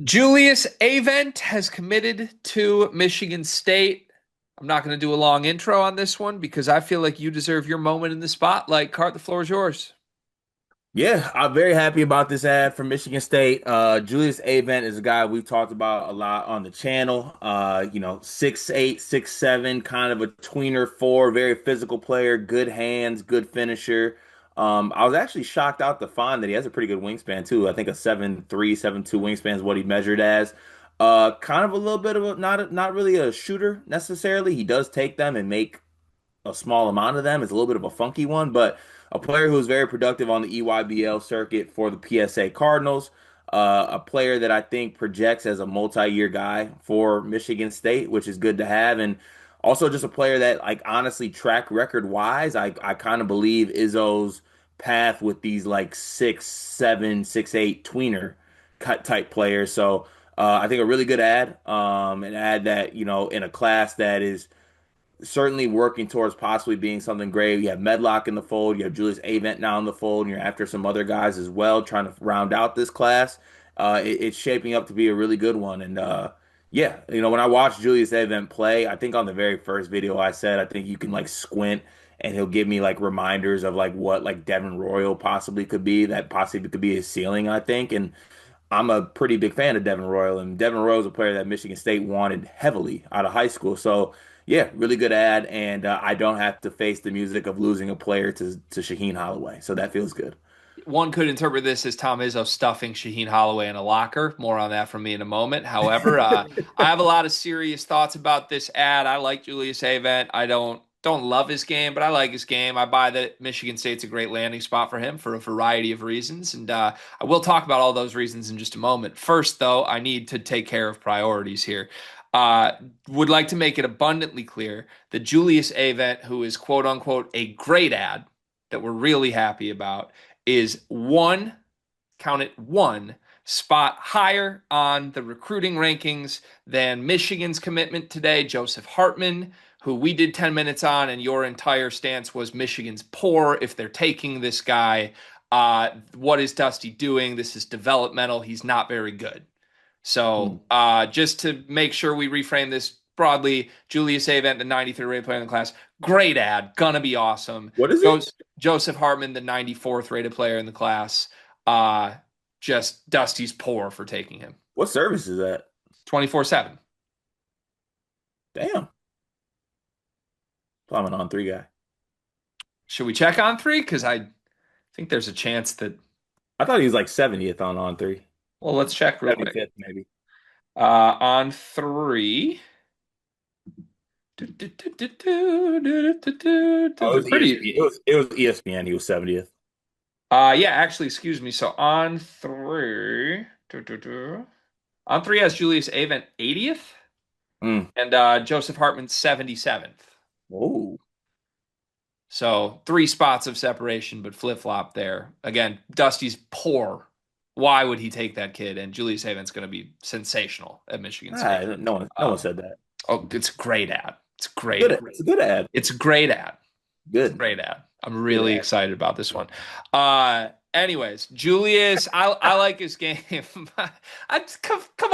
Julius Avent has committed to Michigan State. I'm not going to do a long intro on this one because I feel like you deserve your moment in the spotlight. Cart, the floor is yours. Yeah, I'm very happy about this ad for Michigan State. Julius Avent is a guy we've talked about a lot on the channel. 6'8", 6'7", kind of a tweener four, very physical player, good hands, good finisher. I was actually shocked out to find that he has a pretty good wingspan too. I think a 7'3", 7'2" wingspan is what he measured as. Kind of a little bit of a not really a shooter necessarily. He does take them and make a small amount of them. It's a little bit of a funky one, but a player who was very productive on the EYBL circuit for the PSA Cardinals. A player that I think projects as a multi-year guy for Michigan State, which is good to have. And also just a player that, like, honestly, track record wise, I kind of believe Izzo's path with these like 6'7", 6'8" tweener cut type players. So I think a really good ad. An ad that, in a class that is certainly working towards possibly being something great. You have Medlock in the fold, you have Julius Avent now in the fold, and you're after some other guys as well, trying to round out this class. It's shaping up to be a really good one. And yeah, when I watched Julius Avent play, I think on the very first video I said, I think you can like squint and he'll give me like reminders of like what like Devin Royal possibly could be, that possibly could be his ceiling, I think. And I'm a pretty big fan of Devin Royal, and Devin Royal is a player that Michigan State wanted heavily out of high school. So, yeah, really good ad, and I don't have to face the music of losing a player to Shaheen Holloway. So that feels good. One could interpret this as Tom Izzo stuffing Shaheen Holloway in a locker. More on that from me in a moment. However, I have a lot of serious thoughts about this ad. I like Julius Avent. I don't love his game, but I like his game. I buy that Michigan State's a great landing spot for him for a variety of reasons, and I will talk about all those reasons in just a moment. First, though, I need to take care of priorities here. Uh, would like to make it abundantly clear that Julius Avent, who is quote unquote a great ad that we're really happy about, is one, count it one, spot higher on the recruiting rankings than Michigan's commitment today, Joseph Hartman, who we did 10 minutes on, and your entire stance was Michigan's poor if they're taking this guy. What is Dusty doing? This is developmental. He's not very good. Hmm. So just to make sure we reframe this broadly, Julius Avent, the 93rd rated player in the class, great ad, gonna be awesome. What is it? Joseph Hartman, the 94th rated player in the class, uh, just Dusty's poor for taking him. What service is that? 24/7. Damn, I'm an on three guy. Should we check on three? Because I think there's a chance that. I thought he was like 70th on three, Well, let's check real quick. 75th maybe. On three. Oh, it They're was pretty. ESPN. It was ESPN. He was 70th. Yeah, actually, excuse me. So on three, on three has Julius Avent 80th Mm. and Joseph Hartman 77th. Oh, So three spots of separation, but flip flop there. Again, Dusty's poor. Why would he take that kid? And Julius Avent's going to be sensational at Michigan State. no one Um, said that. oh, it's a great ad. It's great. Good. It's a good ad. It's a great ad. It's a Good. great ad. I'm Good really ad. excited about this one. Anyways, Julius, I like his game. Come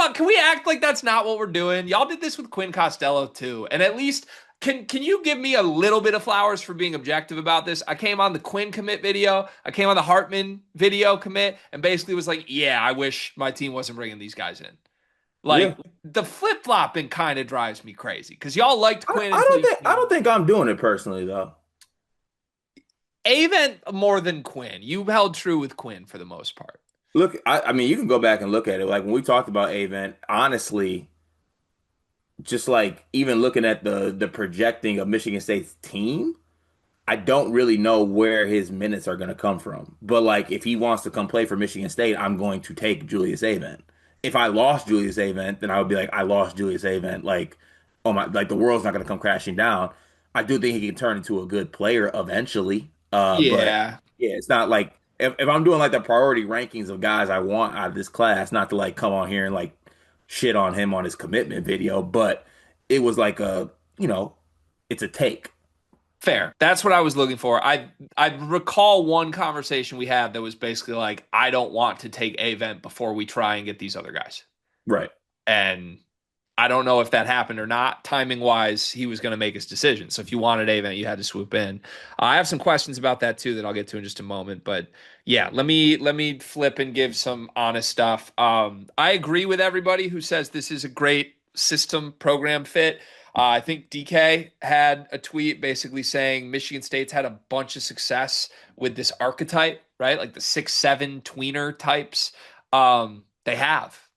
on, can we act like that's not what we're doing? Y'all did this with Quinn Costello too, and at least can you give me a little bit of flowers for being objective about this? I came on the Quinn commit video, I came on the Hartman video commit, and basically was like, yeah, I wish my team wasn't bringing these guys in. Like Yeah. the flip flopping kind of drives me crazy because y'all liked I, Quinn I until don't you think I came don't on. think I'm doing it personally though. Avent more than Quinn. You held true with Quinn for the most part. Look, I mean, you can go back and look at it. Like when we talked about Avent, honestly, just like even looking at the projecting of Michigan State's team, I don't really know where his minutes are going to come from. But like if he wants to come play for Michigan State, I'm going to take Julius Avent. If I lost Julius Avent, then I would be like, I lost Julius Avent. Like, oh my, like the world's not going to come crashing down. I do think he can turn into a good player eventually. But Yeah, yeah, it's not like if I'm doing like the priority rankings of guys I want out of this class, not to like come on here and like shit on him on his commitment video, but it was like you know, it's a take. fair. That's what I was looking for. I recall one conversation we had that was basically like, I don't want to take Avent before we try and get these other guys. Right. And I don't know if that happened or not. Timing wise, he was going to make his decision. So if you wanted Avent, you had to swoop in. I have some questions about that too that I'll get to in just a moment. But yeah, let me flip and give some honest stuff. I agree with everybody who says this is a great system program fit. I think DK had a tweet basically saying Michigan State's had a bunch of success with this archetype, right? Like the 6'7" tweener types. They have.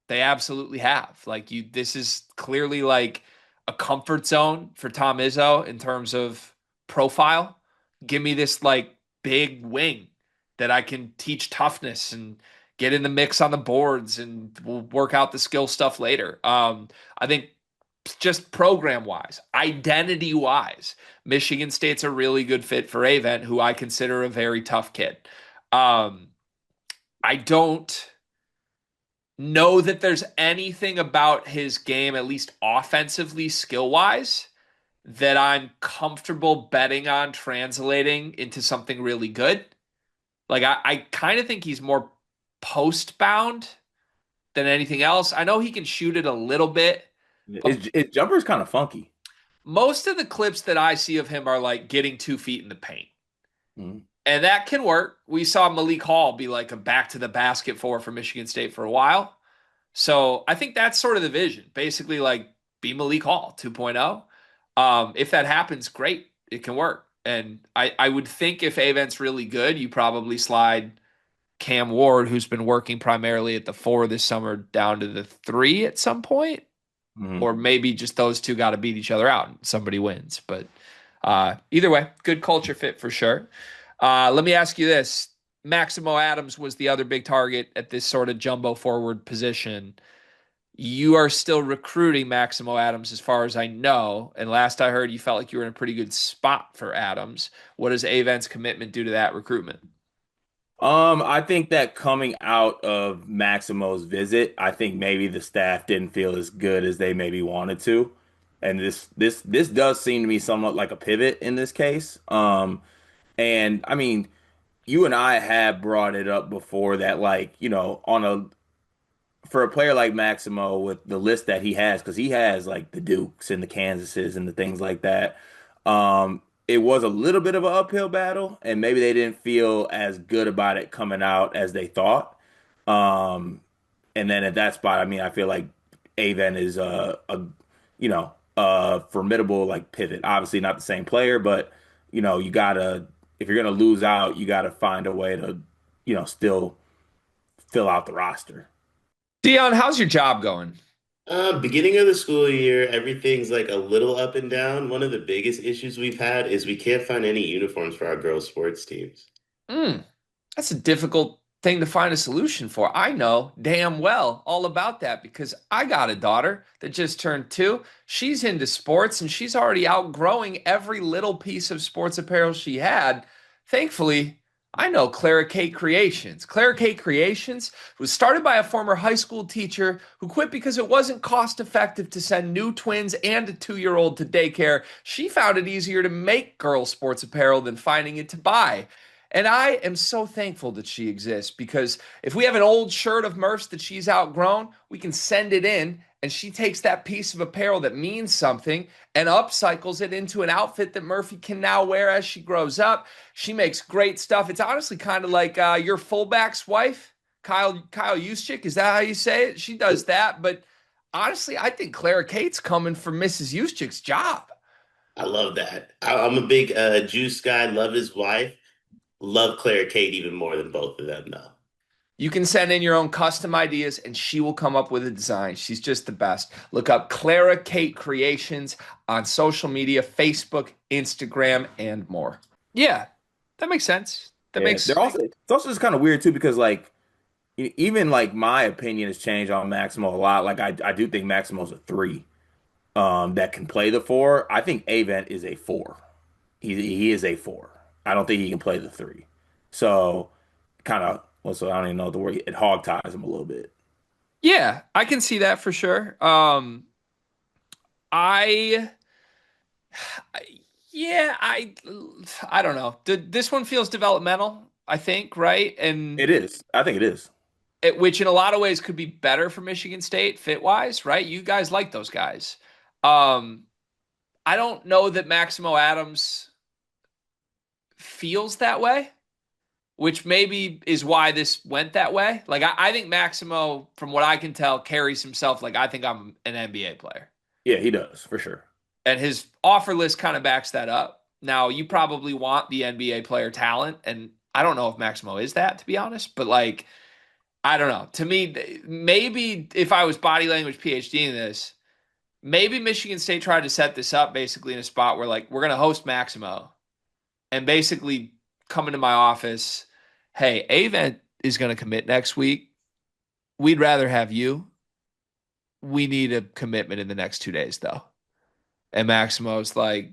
They absolutely have. Like you, this is clearly like a comfort zone for Tom Izzo in terms of profile. Give me this like big wing that I can teach toughness and get in the mix on the boards, and we'll work out the skill stuff later. I think just program wise, identity wise, Michigan State's a really good fit for Avent, who I consider a very tough kid. Um, I don't know that there's anything about his game, at least offensively, skill wise, that I'm comfortable betting on translating into something really good. Like, I kind of think he's more post bound than anything else. I know he can shoot it a little bit, but His jumper is kind of funky. most of the clips that I see of him are like getting 2 feet in the paint. Mhm. And that can work. We saw Malik Hall be like a back to the basket for Michigan State for a while. So I think that's sort of the vision. Basically, like be Malik Hall 2.0. If that happens, great. It can work. And I would think if Avent's really good, you probably slide Cam Ward, who's been working primarily at the 4 this summer, down to the 3 at some point. Mhm. Or maybe just those two got to beat each other out and somebody wins. But either way, good culture fit for sure. Let me ask you this. Maximo Adams was the other big target at this sort of jumbo forward position. You are still recruiting Maximo Adams, as far as I know. And last I heard, you felt like you were in a pretty good spot for Adams. What does Avent's commitment do to that recruitment? I think that coming out of Maximo's visit, I think maybe the staff didn't feel as good as they maybe wanted to. And this does seem to me somewhat like a pivot in this case. And I mean, you and I have brought it up before that like, on a for a player like Maximo with the list that he has, because he has like the Dukes and the Kansases and the things like that. It was a little bit of an uphill battle, and maybe they didn't feel as good about it coming out as they thought. Um, and then at that spot, I mean, I feel like Avent is a formidable like pivot. Obviously, not the same player, but you gotta if you're gonna lose out, you gotta find a way to still fill out the roster. Dion, how's your job going? Beginning of the school year, everything's like a little up and down. One of the biggest issues we've had is we can't find any uniforms for our girls' sports teams. Mm, That's a difficult thing to find a solution for. I know damn well all about that because I got a daughter that just turned 2. She's into sports and she's already outgrowing every little piece of sports apparel she had. Thankfully, I know Clara Kate Creations. Clara Kate Creations was started by a former high school teacher who quit because it wasn't cost effective to send new twins and a 2-year-old to daycare. She found it easier to make girl sports apparel than finding it to buy. And I am so thankful that she exists because if we have an old shirt of Murph's that she's outgrown, we can send it in and she takes that piece of apparel that means something and upcycles it into an outfit that Murphy can now wear as she grows up. She makes great stuff. It's honestly kind of like your fullback's wife, Kyle Juszczyk. Is that how you say it? She does that, but honestly, I think Clara Kate's coming for Mrs. Juszczyk's job. I love that. I'm a big Juice guy, love his wife, love Claire Kate even more than both of them, though. You can send in your own custom ideas and she will come up with a design. She's just the best. Look up Clara Kate Creations on social media, Facebook, Instagram, and more. Yeah, that makes sense. That Yeah, makes it's also just kind of weird too because like even like my opinion has changed on Maximo a lot. Like I do think Maximo's a three that can play the four. I think Avent is a four. He is a four. I don't think he can play the three. So kind of also I don't even know the word it hog ties him a little bit. yeah, I can see that for sure. I yeah, I don't know. This one feels developmental, I think, right? And It is. I think it is. which in a lot of ways could be better for Michigan State fit wise, right? You guys like those guys. Um, I don't know that Maximo Adams feels that way, which maybe is why this went that way. Like I think Maximo, from what I can tell, carries himself like I think I'm an NBA player. Yeah, he does for sure. And his offer list kind of backs that up. Now, you probably want the NBA player talent, and I don't know if Maximo is that, to be honest, but like, I don't know. To me, maybe if I was body language PhD in this, maybe Michigan State tried to set this up basically in a spot where like we're going to host Maximo and basically come into my office. Hey, Avent is going to commit next week. We'd rather have you. We need a commitment in the next 2 days, though. And Maximo's like,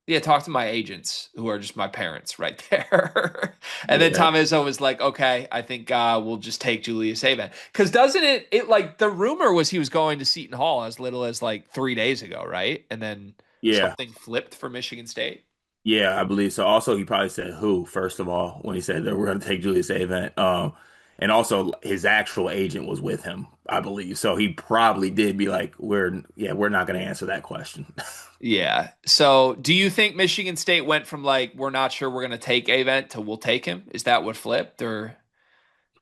yeah, talk to my agents who are just my parents right there. And then Yeah. Tom Izzo was like, okay, I think we'll just take Julius Avent. Because doesn't it like the rumor was he was going to Seton Hall as little as like 3 days ago, right? And then Yeah. something flipped for Michigan State. Yeah, I believe so. Also, he probably said who, first of all, when he said that we're going to take Julius Avent. And also his actual agent was with him, I believe. So he probably did be like, we're not going to answer that question. Yeah. So do you think Michigan State went from like, we're not sure we're going to take Avent to we'll take him? Is that what flipped? Or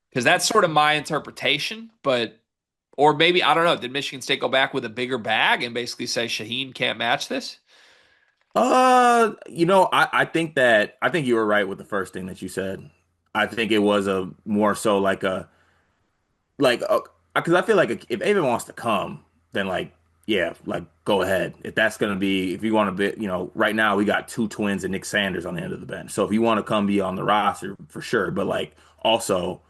because that's sort of my interpretation, but or maybe I don't know. Did Michigan State go back with a bigger bag and basically say Shaheen can't match this? I think you were right with the first thing that you said. I think it was a more so like because I feel like if Avon wants to come, then like yeah, like go ahead. If that's gonna be if you want to be, right now we got two twins and Nick Sanders on the end of the bench. So if you want to come be on the roster for sure, but like also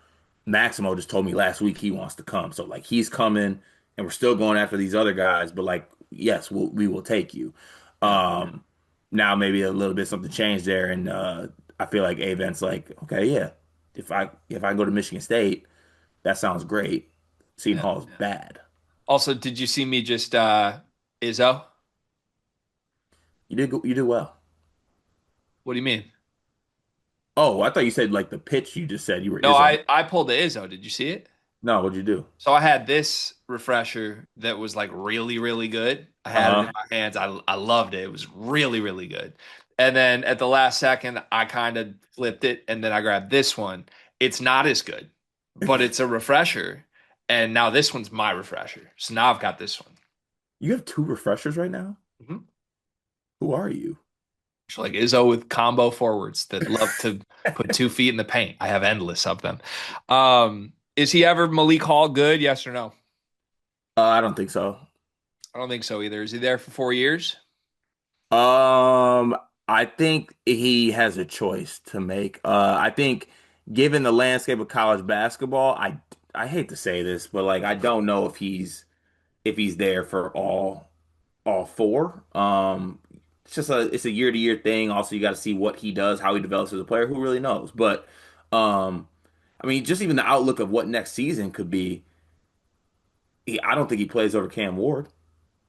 Maximo just told me last week he wants to come. So like he's coming and we're still going after these other guys, but like yes, we will take you. Yeah. Um Now maybe a little bit something changed there and I feel like Avent's like, okay, yeah. If I go to Michigan State, that sounds great. Seton Yeah. Hall is bad. Also, did you see me just Izzo? You did well. What do you mean? Oh, I thought you said like the pitch you just said you were No, Izzo. I pulled the Izzo. Did you see it? No, what'd you do? So I had this refresher that was like really, really good. I had it in Uh-huh. my hands. I loved it. It was really, really good. And then at the last second, I kind of flipped it and then I grabbed this one. It's not as good, but it's a refresher. And now this one's my refresher. So now I've got this one. You have two refreshers right now? Mhm. Who are you? It's like Izzo with combo forwards that love to put 2 feet in the paint. I have endless of them. Is he ever Malik Hall good? Yes or no? I don't think so. I don't think so either. Is he there for 4 years? Um, I think he has a choice to make. I think given the landscape of college basketball, I hate to say this, but like I don't know if he's there for all four. It's a year to year thing. Also, you got to see what he does, how he develops as a player. Who really knows? But um, I mean, just even the outlook of what next season could be. I don't think he plays over Cam Ward.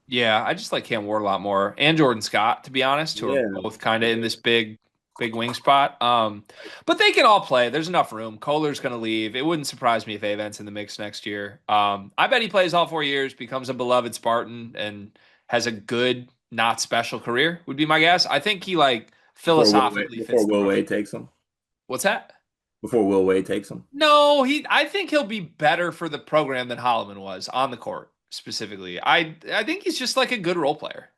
Yeah, I just like Cam Ward a lot more, and Jordan Scott, to be honest, who are Yeah. both kind of in this big wing spot. But they can all play. There's enough room. Kohler's going to leave. It wouldn't surprise me if Avent's in the mix next year. I bet he plays all 4 years, becomes a beloved Spartan, and has a good, not special career. Would be my guess. I think he like philosophically fits Before the Will program. Wade takes him. What's that? Before Will Wade takes him. No, I think he'll be better for the program than Holloman was on the court specifically. I think he's just like a good role player.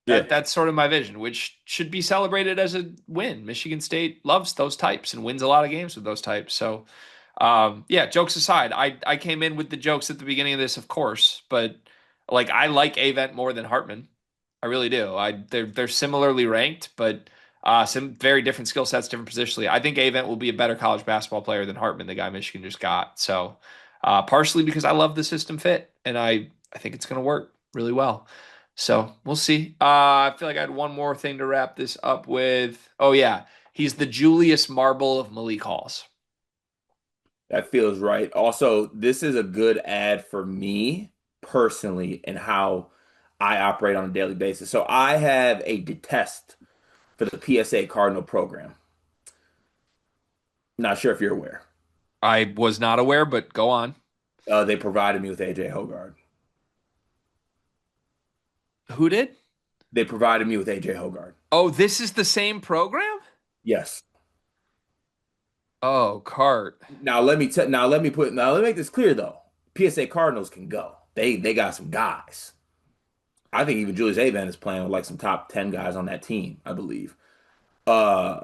Yeah. That's sort of my vision, which should be celebrated as a win. Michigan State loves those types and wins a lot of games with those types. So, yeah, jokes aside, I came in with the jokes at the beginning of this, of course, but like I like Avent more than Hartman. I really do. They're similarly ranked, but some very different skill sets, different positionally. I think Avent will be a better college basketball player than Hartman, the guy Michigan just got. So, partially because I love the system fit, and I think it's going to work really well. So we'll see. I feel like I had one more thing to wrap this up with. Oh yeah, he's the Julius Marble of Malik Halls. That feels right. Also, this is a good ad for me personally and how I operate on a daily basis. So I have a detest for the PSA Cardinal program. Not sure if you're aware. I was not aware, but go on. They provided me with AJ Hogard. Who did? They provided me with AJ Hogard. Oh, this is the same program? Yes. Oh, Cart. Now let me make this clear though. PSA Cardinals can go. They got some guys. I think even Julius Avent is playing with like some top 10 guys on that team, I believe. Uh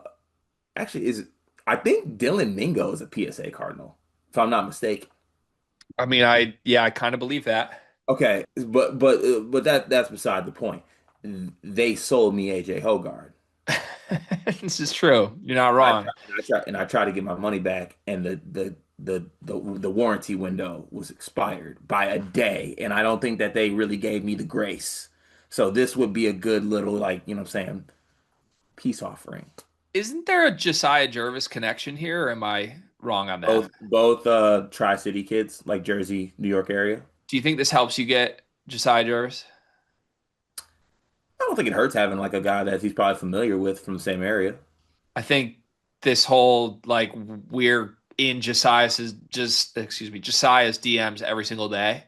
actually is I think Dylan Mingo is a PSA Cardinal, if I'm not mistaken. I mean, I kind of believe that. Okay, but that's beside the point. They sold me AJ Hogard. This is true. You're not I wrong. try, and I try to get my money back, and the warranty window was expired by a day, and I don't think that they really gave me the grace. So this would be a good little like, you know what I'm saying, peace offering. Isn't there a Josiah Jervis connection here, or am I wrong on that? Both Tri-City kids, like Jersey, New York area. Do you think this helps you get Josiah Jervis? I don't think it hurts having like a guy that he's probably familiar with from the same area. I think this whole like we're in Josiah's DMs every single day.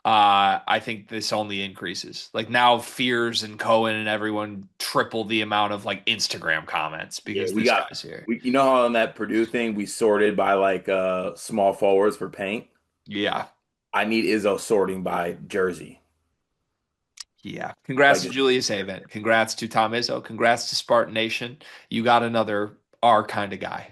I think this only increases. Like now, Fears and Cohen and everyone triple the amount of like Instagram comments Yeah, because this guy's here. you know how on that Purdue thing we sorted by like small forwards for paint? Yeah, I need Izzo sorting by jersey. yeah. Congrats Like to just Julius Avent. Congrats to Tom Izzo. Congrats to Spartan Nation. You got another our kind of guy.